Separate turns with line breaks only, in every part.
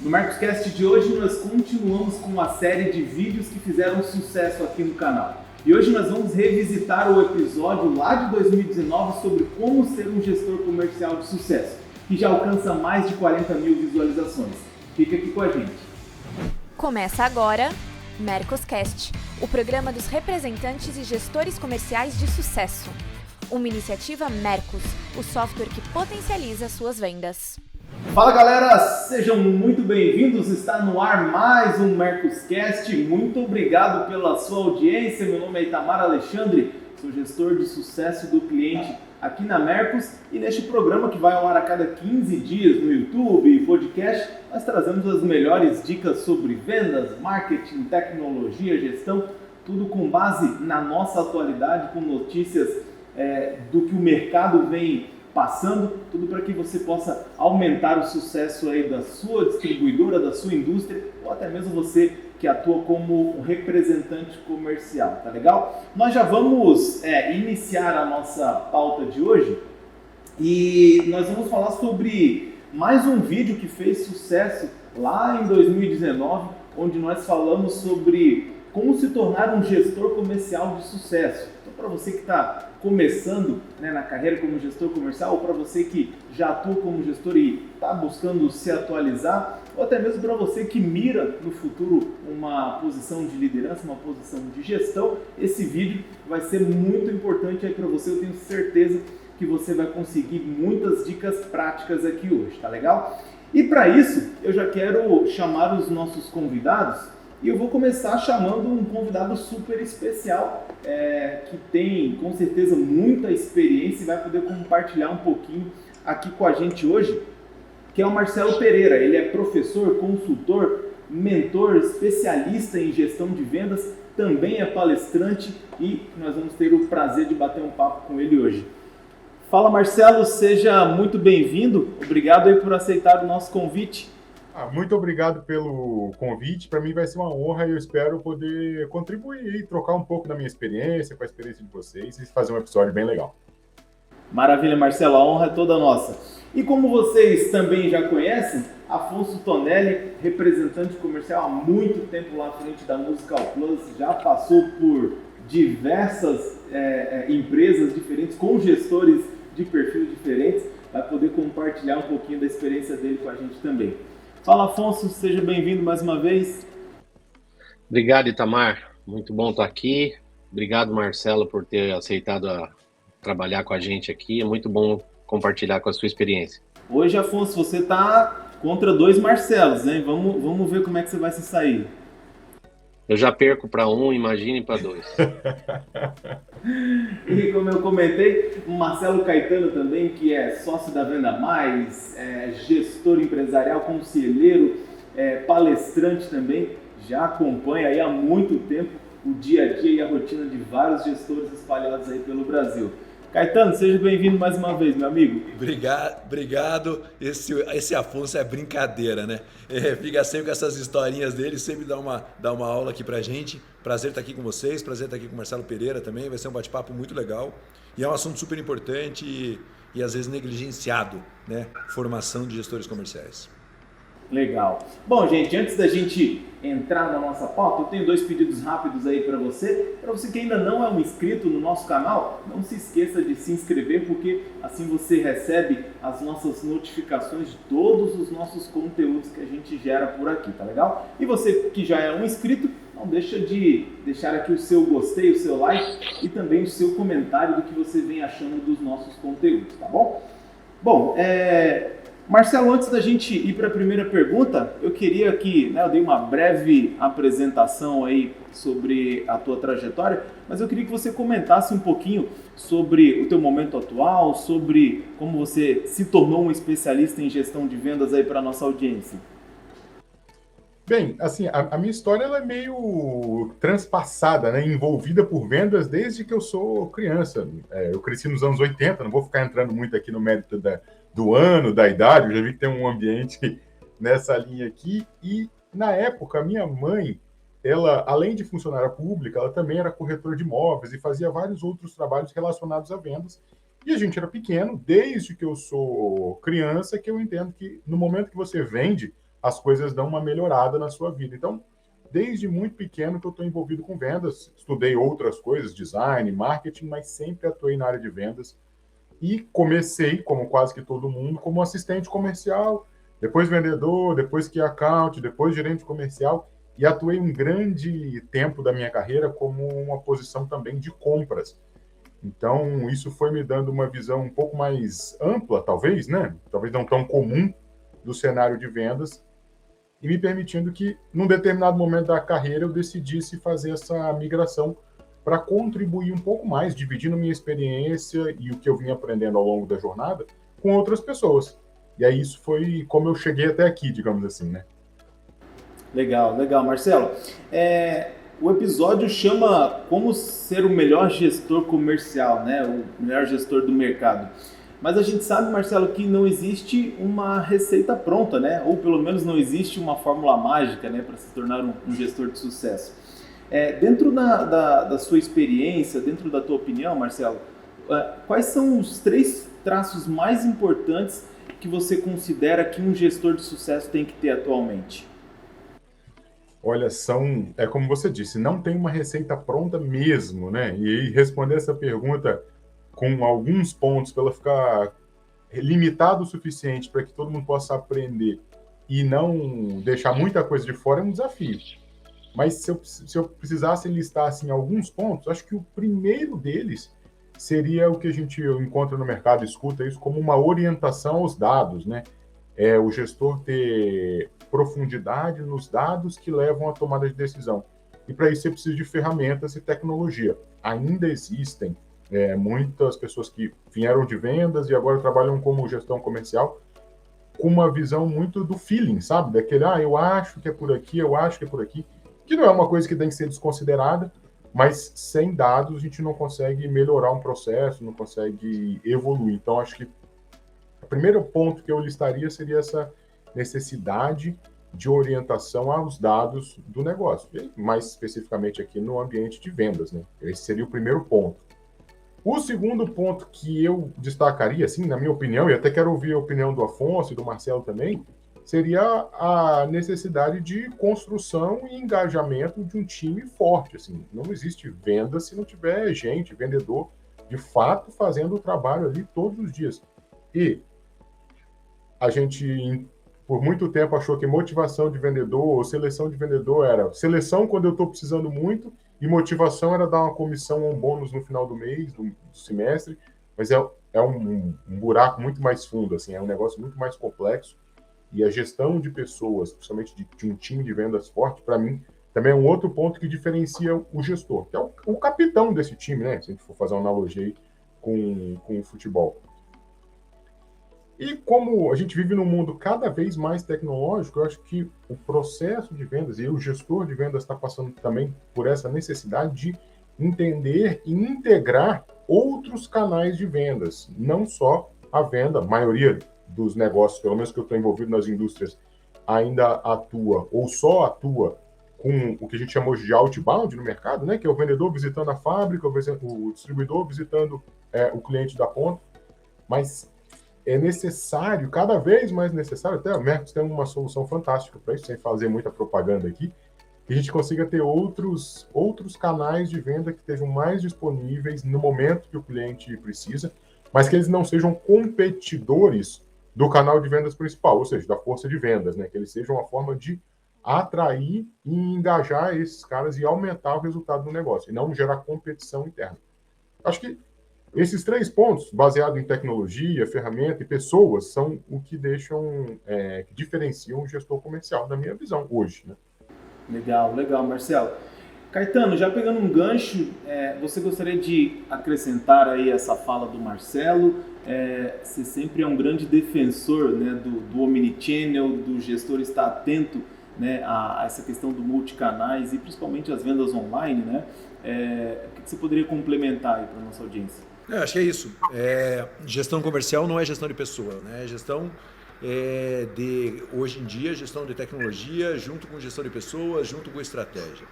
No MarcosCast de hoje nós continuamos com a série de vídeos que fizeram sucesso aqui no canal. E hoje nós vamos revisitar o episódio lá de 2019 sobre como ser um gestor comercial de sucesso, que já alcança mais de 40 mil visualizações. Fica aqui com a gente.
Começa agora MarcosCast, o programa dos representantes e gestores comerciais de sucesso. Uma iniciativa Mercos, o software que potencializa suas vendas.
Fala galera, sejam muito bem-vindos, está no ar mais um MarcosCast. Muito obrigado pela sua audiência, meu nome é Itamar Alexandre, sou gestor de sucesso do cliente aqui na Mercos e neste programa que vai ao ar a cada 15 dias no YouTube e podcast, nós trazemos as melhores dicas sobre vendas, marketing, tecnologia, gestão, tudo com base na nossa atualidade, com notícias do que o mercado vem passando, tudo para que você possa aumentar o sucesso aí da sua distribuidora, da sua indústria, ou até mesmo você que atua como um representante comercial, tá legal? Nós já vamos iniciar a nossa pauta de hoje e nós vamos falar sobre mais um vídeo que fez sucesso lá em 2019, onde nós falamos sobre como se tornar um gestor comercial de sucesso. Então, para você que está começando na carreira como gestor comercial, ou para você que já atua como gestor e está buscando se atualizar, ou até mesmo para você que mira no futuro uma posição de liderança, uma posição de gestão, esse vídeo vai ser muito importante aí para você. Eu tenho certeza que você vai conseguir muitas dicas práticas aqui hoje, tá legal? E para isso, eu já quero chamar os nossos convidados. E eu vou começar chamando um convidado super especial, que tem com certeza muita experiência e vai poder compartilhar um pouquinho aqui com a gente hoje, que é o Marcelo Pereira. Ele é professor, consultor, mentor, especialista em gestão de vendas, também é palestrante e nós vamos ter o prazer de bater um papo com ele hoje. Fala Marcelo, seja muito bem-vindo, obrigado aí por aceitar o nosso convite.
Muito obrigado pelo convite. Para mim vai ser uma honra e eu espero poder contribuir e trocar um pouco da minha experiência, com a experiência de vocês e fazer um episódio bem legal.
Maravilha, Marcelo, a honra é toda nossa. E como vocês também já conhecem, Afonso Tonelli, representante comercial há muito tempo lá à frente da Musical Plus, já passou por diversas empresas diferentes, com gestores de perfil diferentes, vai poder compartilhar um pouquinho da experiência dele com a gente também. Fala, Afonso, seja bem-vindo mais uma vez.
Obrigado, Itamar. Muito bom estar aqui. Obrigado, Marcelo, por ter aceitado trabalhar com a gente aqui. É muito bom compartilhar com a sua experiência.
Hoje, Afonso, você está contra dois Marcelos, hein? Vamos ver como é que você vai se sair.
Eu já perco para um, imagine para dois.
E como eu comentei, o Marcelo Caetano também, que é sócio da Venda Mais, gestor empresarial, conselheiro, palestrante também, já acompanha aí há muito tempo o dia a dia e a rotina de vários gestores espalhados aí pelo Brasil. Caetano, seja bem-vindo mais uma vez, meu amigo.
Obrigado. Esse Afonso é brincadeira, né? Fica sempre com essas historinhas dele, sempre dá uma aula aqui pra gente. Prazer estar aqui com vocês, prazer estar aqui com o Marcelo Pereira também. Vai ser um bate-papo muito legal. E é um assunto super importante e às vezes negligenciado, né? Formação de gestores comerciais.
Legal. Bom, gente, antes da gente entrar na nossa pauta, eu tenho dois pedidos rápidos aí para você. Para você que ainda não é um inscrito no nosso canal, não se esqueça de se inscrever, porque assim você recebe as nossas notificações de todos os nossos conteúdos que a gente gera por aqui, tá legal? E você que já é um inscrito, não deixa de deixar aqui o seu gostei, o seu like e também o seu comentário do que você vem achando dos nossos conteúdos, tá bom? Bom, Marcelo, antes da gente ir para a primeira pergunta, eu queria que, eu dei uma breve apresentação aí sobre a tua trajetória, mas eu queria que você comentasse um pouquinho sobre o teu momento atual, sobre como você se tornou um especialista em gestão de vendas aí para a nossa audiência.
Bem, assim, a minha história ela é meio transpassada, né? Envolvida por vendas desde que eu sou criança. Eu cresci nos anos 80, não vou ficar entrando muito aqui no mérito do ano, da idade, eu já vi que tem um ambiente nessa linha aqui. E, na época, a minha mãe, ela, além de funcionária pública, ela também era corretora de imóveis e fazia vários outros trabalhos relacionados a vendas. E a gente era pequeno, desde que eu sou criança, que eu entendo que no momento que você vende, as coisas dão uma melhorada na sua vida. Então, desde muito pequeno que eu estou envolvido com vendas, estudei outras coisas, design, marketing, mas sempre atuei na área de vendas. E comecei, como quase que todo mundo, como assistente comercial, depois vendedor, depois key account, depois gerente comercial, e atuei um grande tempo da minha carreira como uma posição também de compras. Então, isso foi me dando uma visão um pouco mais ampla, talvez, né? Talvez não tão comum do cenário de vendas, e me permitindo que, num determinado momento da carreira, eu decidisse fazer essa migração para contribuir um pouco mais, dividindo minha experiência e o que eu vim aprendendo ao longo da jornada com outras pessoas. E aí isso foi como eu cheguei até aqui, digamos assim, né?
Legal, legal. Marcelo, o episódio chama Como Ser o Melhor Gestor Comercial, né? O melhor gestor do mercado. Mas a gente sabe, Marcelo, que não existe uma receita pronta, né? Ou pelo menos não existe uma fórmula mágica, né, para se tornar um gestor de sucesso. Dentro da sua experiência, dentro da tua opinião, Marcelo, quais são os 3 traços mais importantes que você considera que um gestor de sucesso tem que ter atualmente?
Olha, como você disse, não tem uma receita pronta mesmo, né? E aí, responder essa pergunta com alguns pontos, para ela ficar limitada o suficiente para que todo mundo possa aprender e não deixar muita coisa de fora, é um desafio. Mas se eu precisasse listar assim, alguns pontos, acho que o primeiro deles seria o que a gente encontra no mercado, escuta isso como uma orientação aos dados, né? O gestor ter profundidade nos dados que levam à tomada de decisão. E para isso você precisa de ferramentas e tecnologia. Ainda existem muitas pessoas que vieram de vendas e agora trabalham como gestão comercial com uma visão muito do feeling, sabe? Daquele, eu acho que é por aqui, eu acho que é por aqui, que não é uma coisa que tem que ser desconsiderada, mas sem dados a gente não consegue melhorar um processo, não consegue evoluir. Então, acho que o primeiro ponto que eu listaria seria essa necessidade de orientação aos dados do negócio, e mais especificamente aqui no ambiente de vendas, né? Esse seria o primeiro ponto. O segundo ponto que eu destacaria, assim, na minha opinião, e até quero ouvir a opinião do Afonso e do Marcelo também, seria a necessidade de construção e engajamento de um time forte. Assim, não existe venda se não tiver gente, vendedor, de fato, fazendo o trabalho ali todos os dias. E a gente, por muito tempo, achou que motivação de vendedor ou seleção de vendedor era seleção quando eu estou precisando muito e motivação era dar uma comissão ou um bônus no final do mês, do semestre, mas é um buraco muito mais fundo, assim, é um negócio muito mais complexo. E a gestão de pessoas, principalmente de um time de vendas forte, para mim, também é um outro ponto que diferencia o gestor, que é o capitão desse time, né? Se a gente for fazer uma analogia aí com o futebol. E como a gente vive num mundo cada vez mais tecnológico, eu acho que o processo de vendas e o gestor de vendas está passando também por essa necessidade de entender e integrar outros canais de vendas, não só a venda. A maioria dos negócios, pelo menos que eu estou envolvido nas indústrias, ainda atua ou só atua com o que a gente chama hoje de outbound no mercado, né? Que é o vendedor visitando a fábrica, o distribuidor visitando o cliente da ponta, mas é necessário, cada vez mais necessário, até a Mercos tem uma solução fantástica para isso, sem fazer muita propaganda aqui, que a gente consiga ter outros canais de venda que estejam mais disponíveis no momento que o cliente precisa, mas que eles não sejam competidores do canal de vendas principal, ou seja, da força de vendas, né? Que eles sejam uma forma de atrair e engajar esses caras e aumentar o resultado do negócio, e não gerar competição interna. Acho que esses 3 pontos, baseado em tecnologia, ferramenta e pessoas, são o que que diferenciam o gestor comercial, na minha visão, hoje, né?
Legal, legal, Marcelo. Caetano, já pegando um gancho, você gostaria de acrescentar aí essa fala do Marcelo? Você sempre é um grande defensor, né, do omnichannel, do gestor estar atento, né, a essa questão do multicanais e principalmente as vendas online, né? O que você poderia complementar aí para a nossa audiência?
Acho que é isso. Gestão comercial não é gestão de pessoa, né? É gestão hoje em dia, gestão de tecnologia, junto com gestão de pessoas, junto com estratégia.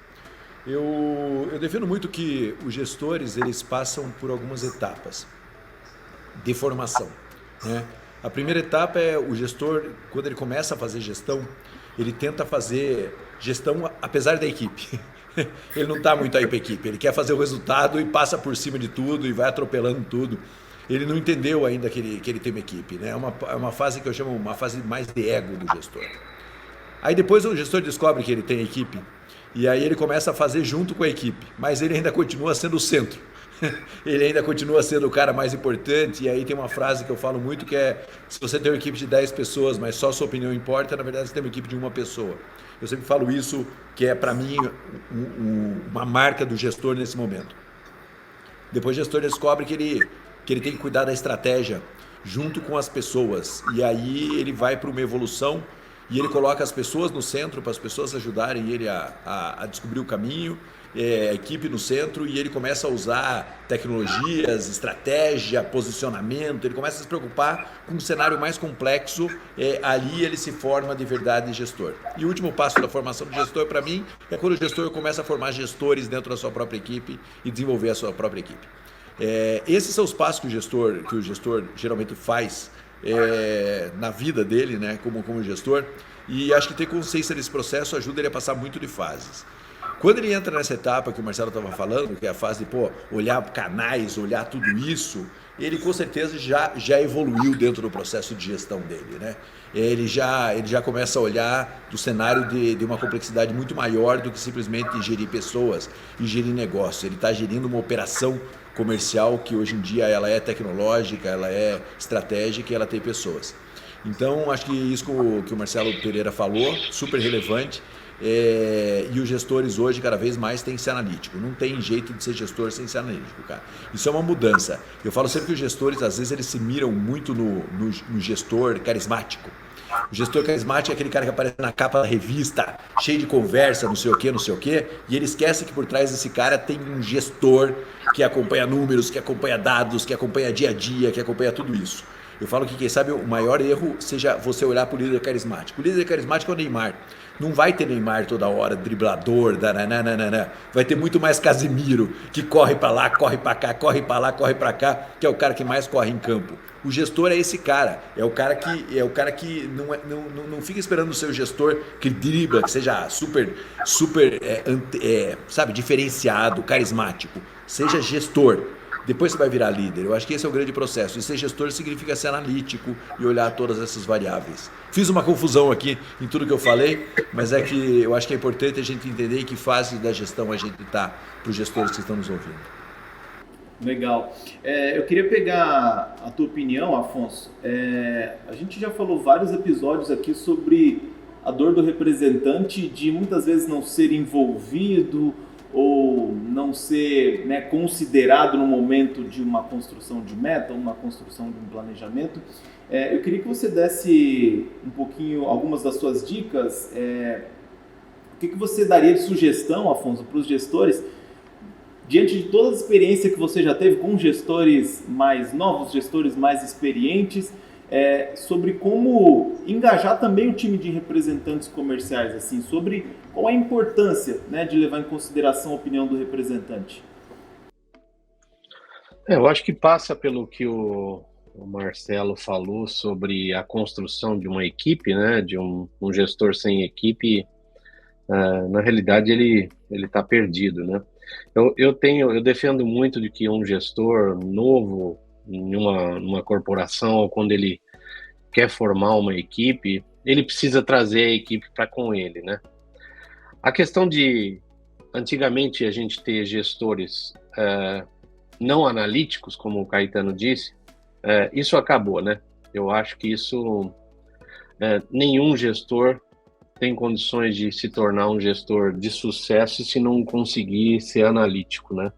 Eu defendo muito que os gestores eles passam por algumas etapas de formação, né? A primeira etapa é o gestor, quando ele começa a fazer gestão, ele tenta fazer gestão apesar da equipe. Ele não está muito aí para a equipe, ele quer fazer o resultado e passa por cima de tudo e vai atropelando tudo. Ele não entendeu ainda que ele tem uma equipe, né? É uma fase que eu chamo uma fase mais de ego do gestor. Aí depois o gestor descobre que ele tem equipe e aí ele começa a fazer junto com a equipe, mas ele ainda continua sendo o centro. Ele ainda continua sendo o cara mais importante. E aí tem uma frase que eu falo muito que é: se você tem uma equipe de 10 pessoas, mas só sua opinião importa, na verdade você tem uma equipe de uma pessoa. Eu sempre falo isso, que é para mim uma marca do gestor nesse momento. Depois o gestor descobre que ele tem que cuidar da estratégia junto com as pessoas. E aí ele vai para uma evolução e ele coloca as pessoas no centro para as pessoas ajudarem ele a descobrir o caminho, a equipe no centro, e ele começa a usar tecnologias, estratégia, posicionamento, ele começa a se preocupar com um cenário mais complexo, ali ele se forma de verdade gestor. E o último passo da formação do gestor, para mim, é quando o gestor começa a formar gestores dentro da sua própria equipe e desenvolver a sua própria equipe. Esses são os passos que o gestor geralmente faz na vida dele, né, como gestor, e acho que ter consciência desse processo ajuda ele a passar muito de fases. Quando ele entra nessa etapa que o Marcelo estava falando, que é a fase de olhar canais, olhar tudo isso, ele com certeza já evoluiu dentro do processo de gestão dele, né? Ele já começa a olhar do cenário de uma complexidade muito maior do que simplesmente gerir pessoas e gerir negócio. Ele está gerindo uma operação comercial que hoje em dia ela é tecnológica, ela é estratégica e ela tem pessoas. Então, acho que isso que o Marcelo Pereira falou, super relevante. E os gestores hoje cada vez mais têm que ser analítico. Não tem jeito de ser gestor sem ser analítico, cara. Isso é uma mudança. Eu falo sempre que os gestores, às vezes, eles se miram muito no gestor carismático. O gestor carismático é aquele cara que aparece na capa da revista, cheio de conversa, não sei o quê, e ele esquece que por trás desse cara tem um gestor que acompanha números, que acompanha dados, que acompanha dia a dia, que acompanha tudo isso. Eu falo que, quem sabe, o maior erro seja você olhar para o líder carismático. O líder carismático é o Neymar. Não vai ter Neymar toda hora, driblador, vai ter muito mais Casemiro, que corre para lá, corre para cá, corre para lá, corre para cá, que é o cara que mais corre em campo. O gestor é esse cara, é o cara que não fica esperando o seu gestor que dribla, que seja super sabe, diferenciado, carismático. Seja gestor. Depois você vai virar líder. Eu acho que esse é o grande processo. E ser gestor significa ser analítico e olhar todas essas variáveis. Fiz uma confusão aqui em tudo que eu falei, mas é que eu acho que é importante a gente entender em que fase da gestão a gente está para os gestores que estão nos ouvindo.
Legal. Eu queria pegar a tua opinião, Afonso. A gente já falou vários episódios aqui sobre a dor do representante de muitas vezes não ser envolvido ou não ser, né, considerado no momento de uma construção de meta, uma construção de um planejamento. Eu queria que você desse um pouquinho, algumas das suas dicas. O que você daria de sugestão, Afonso, para os gestores, diante de toda a experiência que você já teve com gestores mais novos, gestores mais experientes, sobre como engajar também o time de representantes comerciais, assim, sobre qual a importância, né, de levar em consideração a opinião do representante?
Eu acho que passa pelo que o Marcelo falou sobre a construção de uma equipe, né, de um gestor sem equipe. Na realidade ele está perdido, né? Eu defendo muito de que um gestor novo numa corporação, ou quando ele quer formar uma equipe, ele precisa trazer a equipe para com ele, né? A questão de, antigamente, a gente ter gestores não analíticos, como o Caetano disse, isso acabou, né? Eu acho que isso, nenhum gestor tem condições de se tornar um gestor de sucesso se não conseguir ser analítico, né?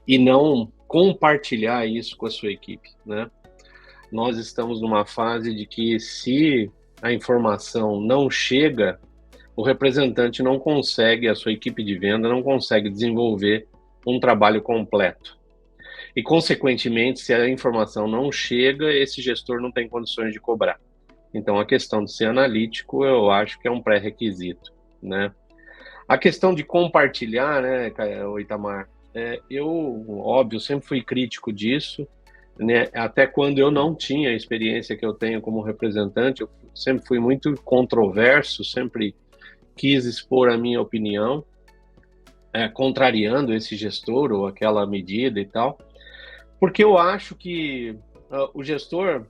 E não compartilhar isso com a sua equipe, né? Nós estamos numa fase de que, se a informação não chega, o representante não consegue, a sua equipe de venda não consegue desenvolver um trabalho completo. E, consequentemente, se a informação não chega, esse gestor não tem condições de cobrar. Então, a questão de ser analítico, eu acho que é um pré-requisito, né? A questão de compartilhar, né, Itamar, óbvio, sempre fui crítico disso, né? Até quando eu não tinha a experiência que eu tenho como representante, sempre fui muito controverso, sempre quis expor a minha opinião, contrariando esse gestor ou aquela medida e tal, porque eu acho que o gestor,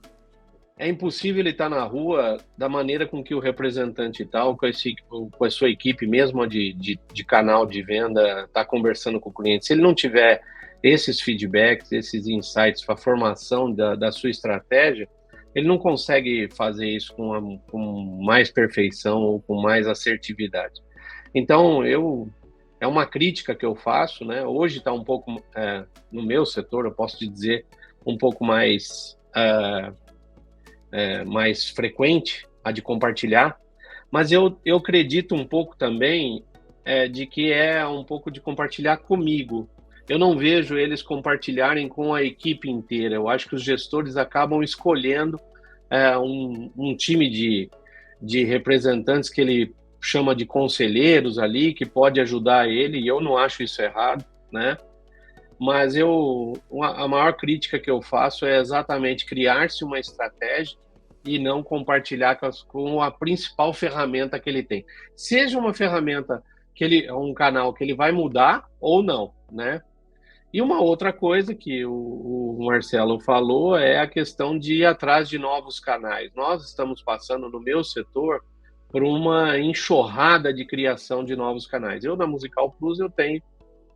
é impossível ele estar na rua da maneira com que o representante e tal, com a sua equipe mesmo de canal de venda, está conversando com o cliente. Se ele não tiver esses feedbacks, esses insights para a formação da sua estratégia, ele não consegue fazer isso com mais perfeição ou com mais assertividade. Então, é uma crítica que eu faço, né? Hoje está um pouco, no meu setor, eu posso te dizer, um pouco mais frequente a de compartilhar, mas eu acredito um pouco também de que é um pouco de compartilhar comigo. Eu não vejo eles compartilharem com a equipe inteira. Eu acho que os gestores acabam escolhendo um time de representantes que ele chama de conselheiros ali, que pode ajudar ele, e eu não acho isso errado, né? Mas a maior crítica que eu faço é exatamente criar-se uma estratégia e não compartilhar com a principal ferramenta que ele tem. Seja uma ferramenta um canal que ele vai mudar ou não, né? E uma outra coisa que o Marcelo falou é a questão de ir atrás de novos canais. Nós estamos passando, no meu setor, por uma enxurrada de criação de novos canais. Eu, na Musical Plus, eu tenho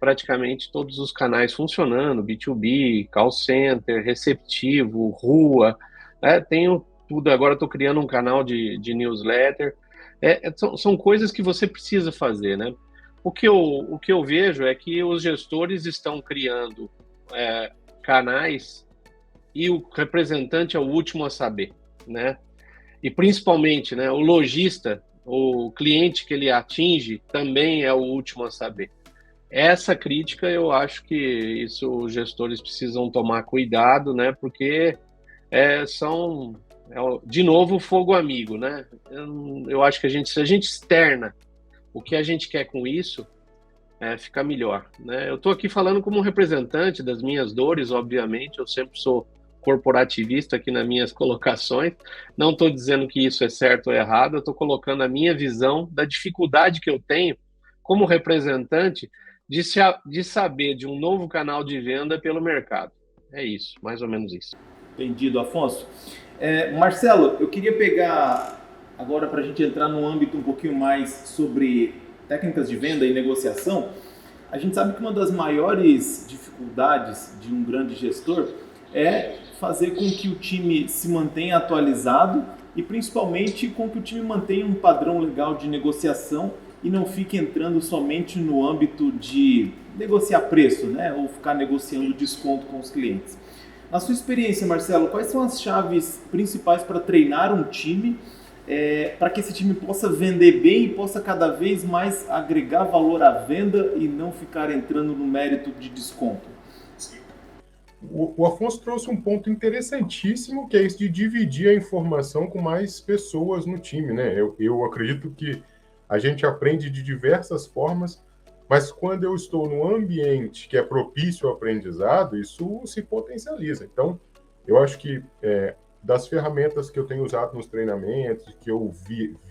praticamente todos os canais funcionando, B2B, call center, receptivo, rua, tenho tudo. Agora estou criando um canal de newsletter. São coisas que você precisa fazer, né? O que eu vejo é que os gestores estão criando canais e o representante é o último a saber, né? E principalmente, né, o lojista, o cliente que ele atinge também é o último a saber. Essa crítica, eu acho que isso os gestores precisam tomar cuidado, né? Porque de novo, fogo amigo, né? Eu acho que se a gente externa o que a gente quer com isso, fica melhor, né? Eu estou aqui falando como representante das minhas dores, obviamente, eu sempre sou corporativista aqui nas minhas colocações, não estou dizendo que isso é certo ou errado, eu estou colocando a minha visão da dificuldade que eu tenho como representante de saber de um novo canal de venda pelo mercado. É isso, mais ou menos isso.
Entendido, Afonso. Marcelo, eu queria pegar agora para a gente entrar num âmbito um pouquinho mais sobre técnicas de venda e negociação. A gente sabe que uma das maiores dificuldades de um grande gestor é fazer com que o time se mantenha atualizado e principalmente com que o time mantenha um padrão legal de negociação e não fique entrando somente no âmbito de negociar preço, né? Ou ficar negociando desconto com os clientes. Na sua experiência, Marcelo, quais são as chaves principais para treinar um time para que esse time possa vender bem e possa cada vez mais agregar valor à venda e não ficar entrando no mérito de desconto?
O Afonso trouxe um ponto interessantíssimo, que é esse de dividir a informação com mais pessoas no time, né? Eu acredito que a gente aprende de diversas formas, mas quando eu estou num ambiente que é propício ao aprendizado, isso se potencializa. Então, eu acho que das ferramentas que eu tenho usado nos treinamentos, que eu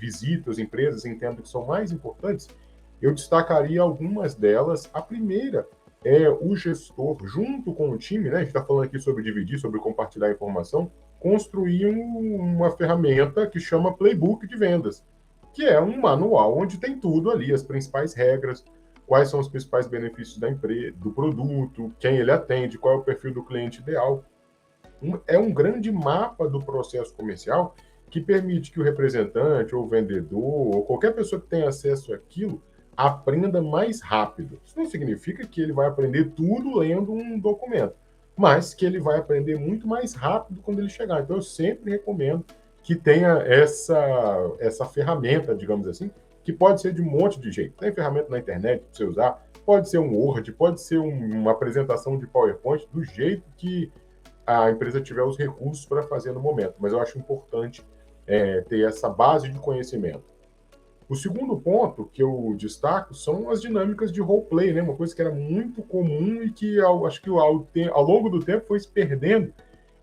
visito as empresas e entendo que são mais importantes, eu destacaria algumas delas. A primeira é o gestor, junto com o time, né? A gente está falando aqui sobre dividir, sobre compartilhar informação, construir uma ferramenta que chama Playbook de Vendas, que é um manual onde tem tudo ali, as principais regras, quais são os principais benefícios da empresa, do produto, quem ele atende, qual é o perfil do cliente ideal. É um grande mapa do processo comercial que permite que o representante, ou o vendedor, ou qualquer pessoa que tenha acesso àquilo, aprenda mais rápido. Isso não significa que ele vai aprender tudo lendo um documento, mas que ele vai aprender muito mais rápido quando ele chegar. Então, eu sempre recomendo que tenha essa ferramenta, digamos assim, que pode ser de um monte de jeito. Tem ferramenta na internet para você usar, pode ser um Word, pode ser uma apresentação de PowerPoint, do jeito que a empresa tiver os recursos para fazer no momento. Mas eu acho importante ter essa base de conhecimento. O segundo ponto que eu destaco são as dinâmicas de roleplay, né? Uma coisa que era muito comum e que acho que ao longo do tempo foi se perdendo,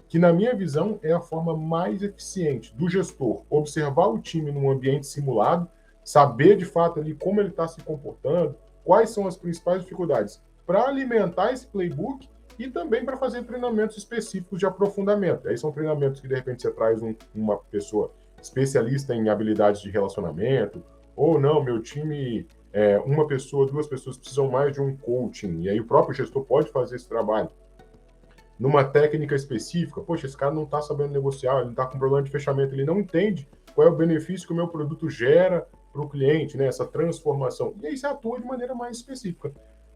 que na minha visão é a forma mais eficiente do gestor observar o time num ambiente simulado, saber de fato ali como ele está se comportando, quais são as principais dificuldades, para alimentar esse playbook e também para fazer treinamentos específicos de aprofundamento. Aí são treinamentos que de repente você traz uma pessoa especialista em habilidades de relacionamento, ou não, meu time, uma pessoa, duas pessoas precisam mais de um coaching, e aí o próprio gestor pode fazer esse trabalho numa técnica específica. Poxa, esse cara não está sabendo negociar, ele está com problema de fechamento, ele não entende qual é o benefício que o meu produto gera para o cliente, né? Essa transformação. E aí você atua de maneira mais específica.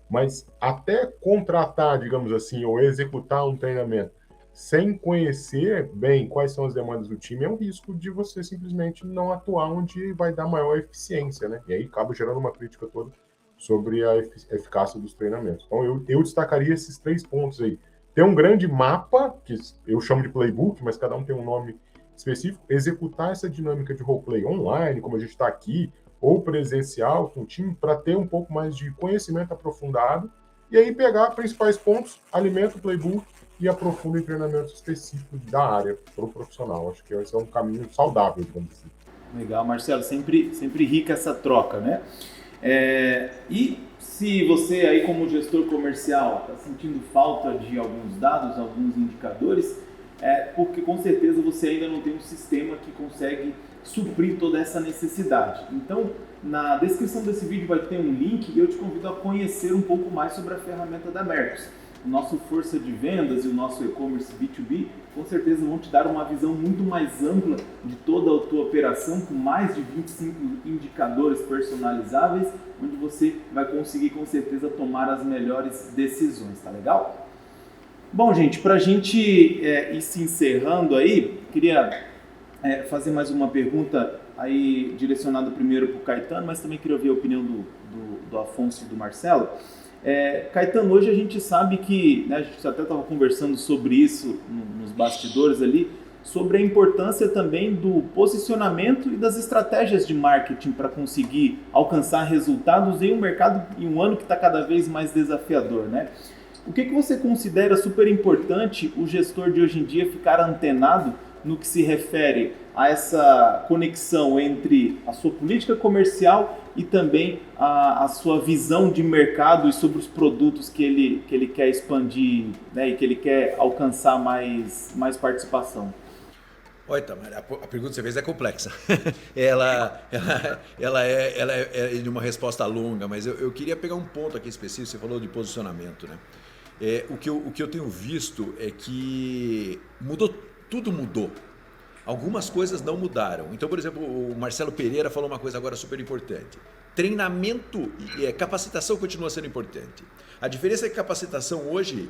Mas até contratar, digamos assim, ou executar um treinamento sem conhecer bem quais são as demandas do time, é um risco de você simplesmente não atuar onde vai dar maior eficiência, né? E aí acaba gerando uma crítica toda sobre a eficácia dos treinamentos. Então, eu destacaria esses 3 pontos aí. Ter um grande mapa, que eu chamo de playbook, mas cada um tem um nome específico, executar essa dinâmica de roleplay online, como a gente está aqui, ou presencial com o time, para ter um pouco mais de conhecimento aprofundado, e aí pegar principais pontos, alimenta o playbook e aprofunda em treinamentos específicos da área para o profissional. Acho que esse é um caminho saudável, digamos assim.
Legal, Marcelo, sempre rica essa troca, né? E se você aí como gestor comercial está sentindo falta de alguns dados, alguns indicadores, porque com certeza você ainda não tem um sistema que consegue suprir toda essa necessidade. Então, na descrição desse vídeo vai ter um link e eu te convido a conhecer um pouco mais sobre a ferramenta da Mercos. O nosso força de vendas e o nosso e-commerce B2B com certeza vão te dar uma visão muito mais ampla de toda a tua operação, com mais de 25 indicadores personalizáveis, onde você vai conseguir com certeza tomar as melhores decisões, tá legal? Bom, gente, para a gente ir se encerrando aí, queria fazer mais uma pergunta aí direcionada primeiro para o Caetano, mas também queria ouvir a opinião do Afonso e do Marcelo. Caetano, hoje a gente sabe que, né, a gente até estava conversando sobre isso nos bastidores ali, sobre a importância também do posicionamento e das estratégias de marketing para conseguir alcançar resultados em um mercado, em um ano que está cada vez mais desafiador, né? O que você considera super importante o gestor de hoje em dia ficar antenado no que se refere a essa conexão entre a sua política comercial e também a sua visão de mercado e sobre os produtos que ele quer expandir, né, e que ele quer alcançar mais participação?
Olha, Tamara, a pergunta que você fez é complexa. ela é de uma resposta longa, mas eu queria pegar um ponto aqui específico. Você falou de posicionamento, né? O que eu tenho visto é que tudo mudou. Algumas coisas não mudaram. Então, por exemplo, o Marcelo Pereira falou uma coisa agora super importante. Treinamento e capacitação continua sendo importante. A diferença é que capacitação hoje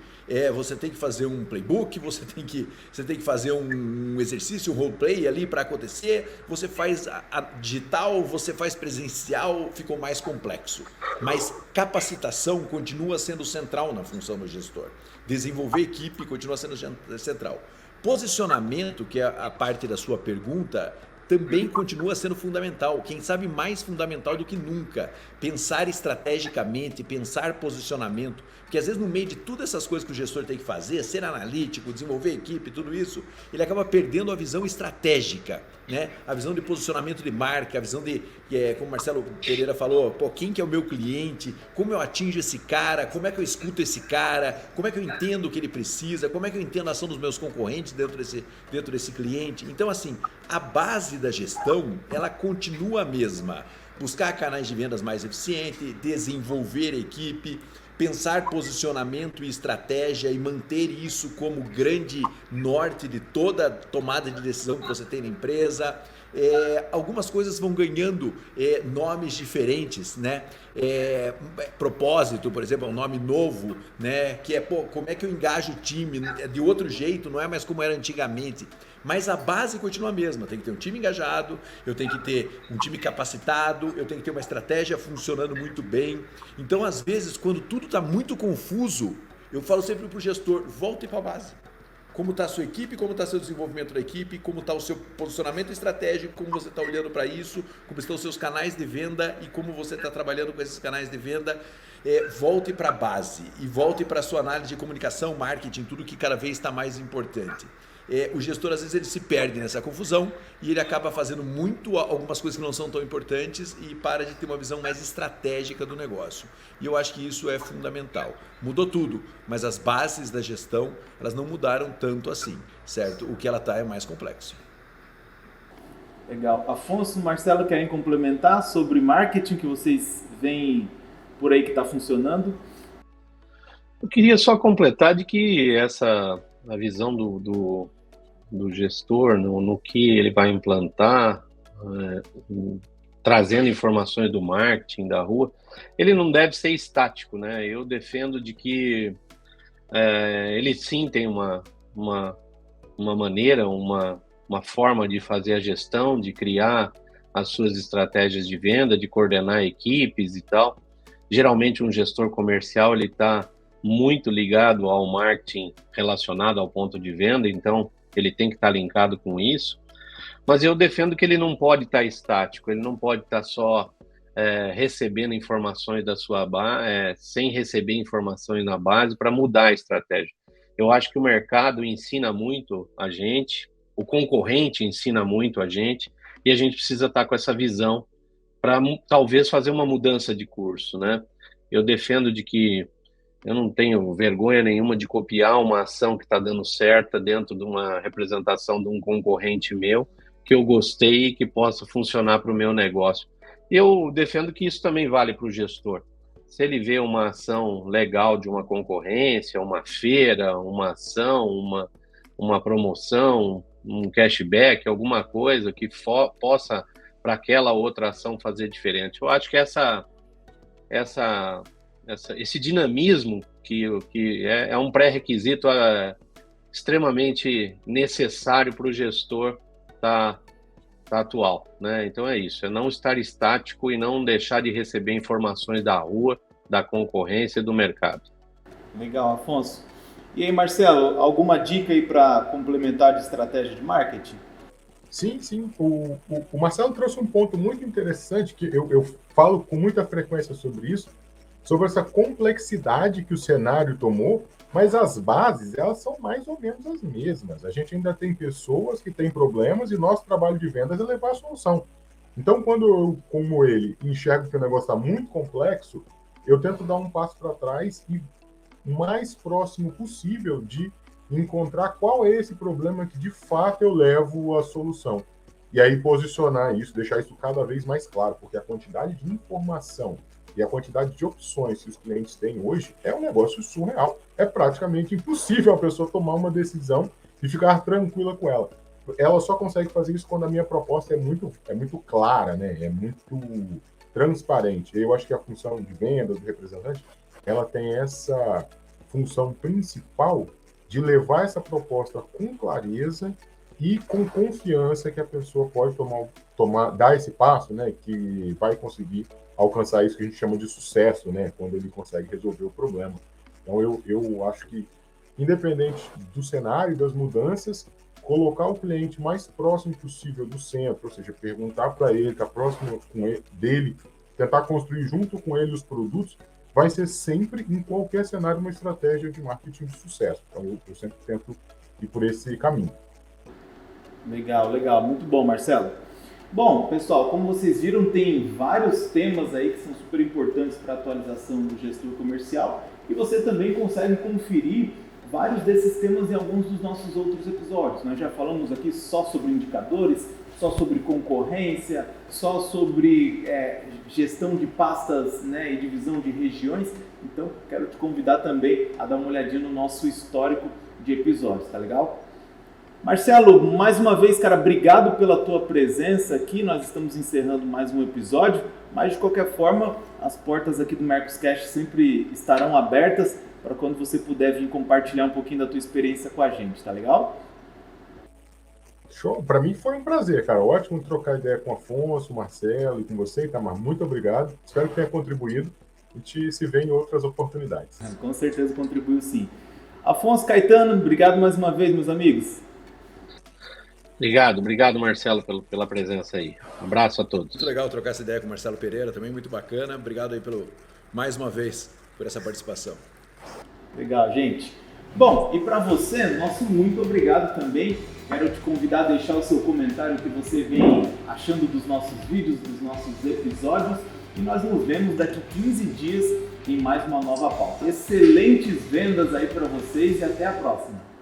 você tem que fazer um playbook, você tem que fazer um exercício, um roleplay ali para acontecer, você faz a digital, você faz presencial, ficou mais complexo. Mas capacitação continua sendo central na função do gestor. Desenvolver equipe continua sendo central. Posicionamento, que é a parte da sua pergunta, também continua sendo fundamental, quem sabe mais fundamental do que nunca. Pensar estrategicamente, pensar posicionamento, porque às vezes no meio de todas essas coisas que o gestor tem que fazer, ser analítico, desenvolver equipe, tudo isso, ele acaba perdendo a visão estratégica, né? A visão de posicionamento de marca, a visão de, como o Marcelo Pereira falou, quem que é o meu cliente, como eu atinjo esse cara, como é que eu escuto esse cara, como é que eu entendo o que ele precisa, como é que eu entendo a ação dos meus concorrentes dentro desse cliente. Então, assim, a base da gestão, ela continua a mesma. Buscar canais de vendas mais eficientes, desenvolver equipe, pensar posicionamento e estratégia e manter isso como grande norte de toda tomada de decisão que você tem na empresa. Algumas coisas vão ganhando nomes diferentes, né? Propósito, por exemplo, é um nome novo, né? Que como é que eu engajo o time de outro jeito, não é mais como era antigamente. Mas a base continua a mesma, tem que ter um time engajado, eu tenho que ter um time capacitado, eu tenho que ter uma estratégia funcionando muito bem. Então, às vezes, quando tudo está muito confuso, eu falo sempre para o gestor, volte para a base. Como está a sua equipe, como está seu desenvolvimento da equipe, como está o seu posicionamento estratégico, como você está olhando para isso, como estão os seus canais de venda e como você está trabalhando com esses canais de venda. Volte para a base e volte para a sua análise de comunicação, marketing, tudo que cada vez está mais importante. o gestor às vezes ele se perde nessa confusão e ele acaba fazendo algumas coisas que não são tão importantes e para de ter uma visão mais estratégica do negócio. E eu acho que isso é fundamental. Mudou tudo, mas as bases da gestão, elas não mudaram tanto assim, certo? O que ela está é mais complexo.
Legal. Afonso, Marcelo, querem complementar sobre marketing que vocês veem por aí que está funcionando?
Eu queria só completar de que a visão do gestor no que ele vai implantar, trazendo informações do marketing, da rua, ele não deve ser estático, né? Eu defendo de que ele sim tem uma maneira, uma forma de fazer a gestão, de criar as suas estratégias de venda, de coordenar equipes e tal. Geralmente um gestor comercial ele está muito ligado ao marketing relacionado ao ponto de venda, então ele tem que estar linkado com isso. Mas eu defendo que ele não pode estar estático, ele não pode estar só recebendo informações da sua base, sem receber informações na base para mudar a estratégia. Eu acho que o mercado ensina muito a gente, o concorrente ensina muito a gente, e a gente precisa estar com essa visão para talvez fazer uma mudança de curso, né? Eu defendo de que eu não tenho vergonha nenhuma de copiar uma ação que está dando certa dentro de uma representação de um concorrente meu, que eu gostei e que possa funcionar para o meu negócio. Eu defendo que isso também vale para o gestor. Se ele vê uma ação legal de uma concorrência, uma feira, uma ação, uma promoção, um cashback, alguma coisa que possa para aquela outra ação fazer diferente. Eu acho que esse dinamismo que é um pré-requisito extremamente necessário para o gestor tá atual, né? Então é isso, é não estar estático e não deixar de receber informações da rua, da concorrência e do mercado.
Legal, Afonso. E aí, Marcelo, alguma dica aí para complementar de estratégia de marketing?
Sim. O Marcelo trouxe um ponto muito interessante, que eu falo com muita frequência sobre isso, sobre essa complexidade que o cenário tomou, mas as bases, elas são mais ou menos as mesmas. A gente ainda tem pessoas que têm problemas e nosso trabalho de vendas é levar a solução. Então, quando eu, como ele, enxergo que o negócio está muito complexo, eu tento dar um passo para trás e o mais próximo possível de encontrar qual é esse problema que, de fato, eu levo à solução. E aí posicionar isso, deixar isso cada vez mais claro, porque a quantidade de informação e a quantidade de opções que os clientes têm hoje é um negócio surreal. É praticamente impossível a pessoa tomar uma decisão e ficar tranquila com ela. Ela só consegue fazer isso quando a minha proposta é muito clara, né? É muito transparente. Eu acho que a função de vendas do representante, ela tem essa função principal de levar essa proposta com clareza e com confiança que a pessoa pode dar esse passo, né? Que vai conseguir alcançar isso que a gente chama de sucesso, né? Quando ele consegue resolver o problema. Então, eu acho que, independente do cenário, das mudanças, colocar o cliente mais próximo possível do centro, ou seja, perguntar para ele, estar próximo dele, tentar construir junto com ele os produtos, vai ser sempre, em qualquer cenário, uma estratégia de marketing de sucesso. Então, eu sempre tento ir por esse caminho.
Legal. Muito bom, Marcelo. Bom, pessoal, como vocês viram, tem vários temas aí que são super importantes para a atualização do gestor comercial e você também consegue conferir vários desses temas em alguns dos nossos outros episódios. Nós já falamos aqui só sobre indicadores, só sobre concorrência, só sobre gestão de pastas, né, e divisão de regiões. Então, quero te convidar também a dar uma olhadinha no nosso histórico de episódios, tá legal? Marcelo, mais uma vez, cara, obrigado pela tua presença aqui. Nós estamos encerrando mais um episódio, mas de qualquer forma, as portas aqui do Mercoscast sempre estarão abertas para quando você puder vir compartilhar um pouquinho da tua experiência com a gente, tá legal?
Show! Para mim foi um prazer, cara. Ótimo trocar ideia com o Afonso, Marcelo e com você, Itamar. Muito obrigado. Espero que tenha contribuído e se vê em outras oportunidades.
Com certeza contribuiu sim. Afonso, Caetano, obrigado mais uma vez, meus amigos.
Obrigado, Marcelo, pela presença aí. Um abraço a todos.
Muito legal trocar essa ideia com o Marcelo Pereira, também muito bacana. Obrigado aí mais uma vez por essa participação.
Legal, gente. Bom, e para você, nosso muito obrigado também. Quero te convidar a deixar o seu comentário que você vem achando dos nossos vídeos, dos nossos episódios. E nós nos vemos daqui 15 dias em mais uma nova pauta. Excelentes vendas aí para vocês e até a próxima!